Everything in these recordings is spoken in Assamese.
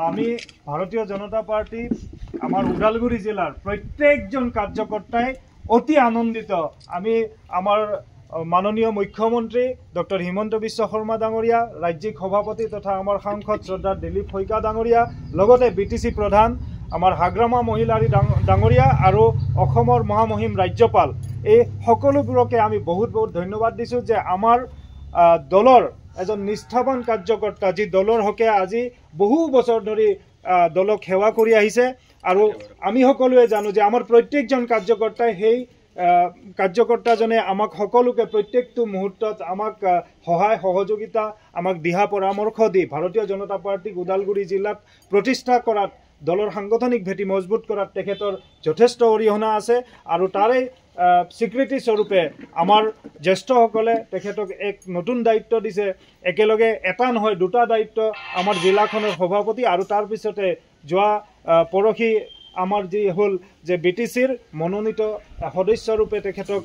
আমি ভাৰতীয় জনতা পাৰ্টি আমাৰ ওদালগুৰি জিলাৰ প্ৰত্যেকজন কাৰ্যকৰ্তাই অতি আনন্দিত। আমি আমাৰ মাননীয় মুখ্যমন্ত্ৰী ডক্টৰ হিমন্ত বিশ্ব শৰ্মা ডাঙৰীয়া, ৰাজ্যিক সভাপতি তথা আমাৰ সাংসদ শ্ৰদ্ধা দিলীপ শইকীয়া ডাঙৰীয়া, লগতে বিটিসি প্ৰধান আমাৰ হাগ্ৰামা মহিলাৰী ডাঙৰীয়া আৰু অসমৰ মহামহিম ৰাজ্যপাল, এই সকলোবোৰকে আমি বহুত বহুত ধন্যবাদ দিছোঁ যে আমাৰ দলৰ এজন নিষ্ঠাবান কাৰ্যকৰ্তা, যি দলৰ হকে আজি বহু বছৰ ধৰি দলক সেৱা কৰি আহিছে। আৰু আমি সকলোৱে জানো যে আমাৰ প্ৰত্যেকজন কাৰ্যকৰ্তাই সেই কাৰ্যকৰ্তাজনে আমাক সকলোকে প্ৰত্যেকটো মুহূৰ্তত আমাক সহায় সহযোগিতা, আমাক দিহা পৰামৰ্শ দি ভাৰতীয় জনতা পাৰ্টিক ওদালগুৰি জিলাত প্ৰতিষ্ঠা কৰাত, দলৰ সাংগঠনিক ভেটি মজবুত কৰাত তেখেতৰ যথেষ্ট অৰিহণা আছে। আৰু তাৰে স্বীকৃতি স্বৰূপে আমাৰ জ্যেষ্ঠসকলে তেখেতক এক নতুন দায়িত্ব দিছে। একেলগে এটা নহয় দুটা দায়িত্ব আমাৰ জিলাখনৰ সভাপতি, আৰু তাৰ পিছতে যোৱা পৰহি আমাৰ যি হ'ল যে বিটিচিৰ মনোনীত সদস্যৰূপে তেখেতক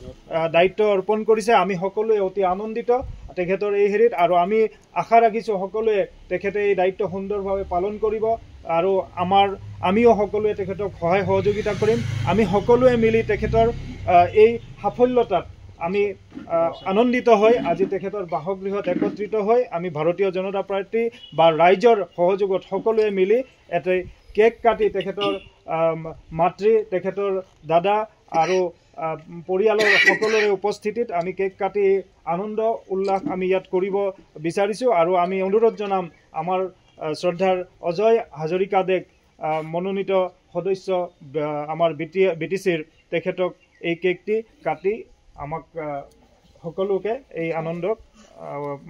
দায়িত্ব অৰ্পণ কৰিছে। আমি সকলোৱে অতি আনন্দিত তেখেতৰ এই হেৰিত, আৰু আমি আশা ৰাখিছোঁ সকলোৱে তেখেতে এই দায়িত্ব সুন্দৰভাৱে পালন কৰিব। আৰু আমিও সকলোৱে তেখেতক সহায় সহযোগিতা কৰিম। আমি সকলোৱে মিলি তেখেতৰ এই সাফল্যতাত আমি আনন্দিত হৈ আজি তেখেতৰ বাসগৃহত একত্ৰিত হৈ আমি ভাৰতীয় জনতা পাৰ্টি বা ৰাইজৰ সহযোগত সকলোৱে মিলি এটা কেক কাটি তেখেতৰ মাতৃ, তেখেতৰ দাদা আৰু পৰিয়ালৰ সকলোৰে উপস্থিতিত আমি কেক কাটি আনন্দ উল্লাস আমি ইয়াত কৰিব বিচাৰিছোঁ। আৰু আমি অনুৰোধ জনাম আমাৰ শ্ৰদ্ধাৰ অজয় হাজৰিকাদেৱ মনোনীত সদস্য আমাৰ বিটিচিৰ, তেখেতক এই কেকটি কাটি আমাক সকলোকে এই আনন্দক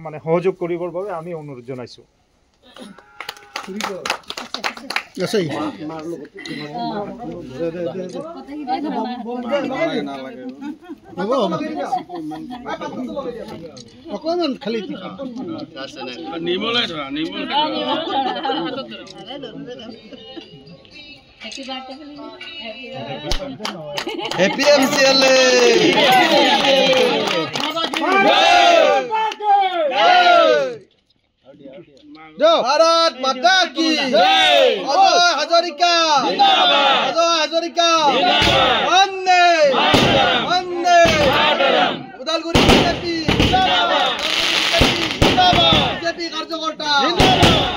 মানে সহযোগ কৰিবৰ বাবে আমি অনুৰোধ জনাইছোঁ। অকণমান খালি हैप्पी एमसीएलए भारत माता की जय। अजय हजारिका जिंदाबाद, अजय हजारिका वंदे वंदे मातरम। उदालगुरि बीजेपी जिंदाबाद, जिंदाबाद बीजेपी कार्यकर्ता जिंदाबाद।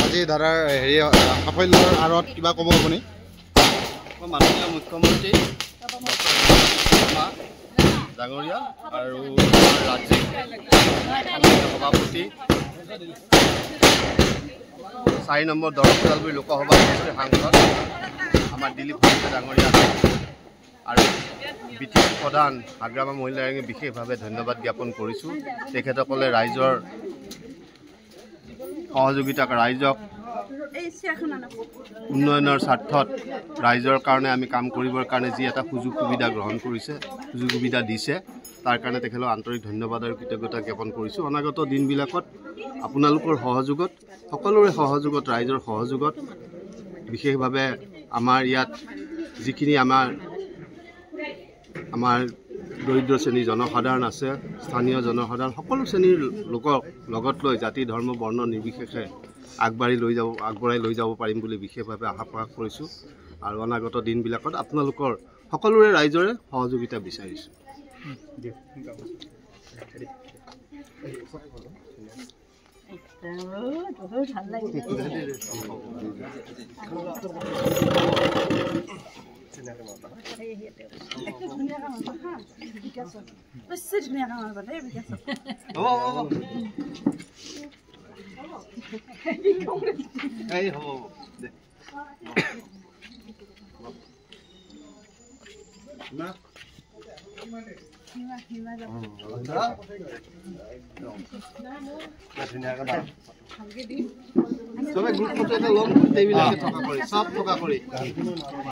আজি দাদাৰ হেৰি সাফল্যৰ আঁৰত কিবা ক'ব আপুনি? মাননীয় মুখ্যমন্ত্ৰী ডাঙৰীয়া আৰু ৰাজ্যিক সভাপতি 4 নম্বৰ ওদালগুৰি লোকসভা সমষ্টিৰ সাংসদ আমাৰ দিলীপ শইকীয়া ডাঙৰীয়া আৰু বিটিচি প্ৰধান হাগ্ৰামা মহিলাৰীক বিশেষভাৱে ধন্যবাদ জ্ঞাপন কৰিছোঁ। তেখেতসকলে ৰাইজৰ সহযোগিতা, ৰাইজক উন্নয়নৰ স্বাৰ্থত ৰাইজৰ কাৰণে আমি কাম কৰিবৰ কাৰণে যি এটা সুযোগ সুবিধা গ্ৰহণ কৰিছে, সুযোগ সুবিধা দিছে, তাৰ কাৰণে তেখেতক আন্তৰিক ধন্যবাদ আৰু কৃতজ্ঞতা জ্ঞাপন কৰিছোঁ। অনাগত দিনবিলাকত আপোনালোকৰ সহযোগত, সকলোৰে সহযোগত, ৰাইজৰ সহযোগত, বিশেষভাৱে আমাৰ ইয়াত যিখিনি আমাৰ দৰিদ্ৰ শ্ৰেণীৰ জনসাধাৰণ আছে, স্থানীয় জনসাধাৰণ, সকলো শ্ৰেণীৰ লোকক লগত লৈ জাতি ধৰ্ম বৰ্ণ নিৰ্বিশেষে আগবঢ়াই লৈ যাব পাৰিম বুলি বিশেষভাৱে আশা প্ৰকাশ কৰিছোঁ। আৰু অনাগত দিনবিলাকত আপোনালোকৰ সকলোৰে ৰাইজৰে সহযোগিতা বিচাৰিছোঁ। চবে গ্ৰুপ ফটো এটা ল'ম, গোটেইবিলাকে থকা কৰি, চব থকা কৰি।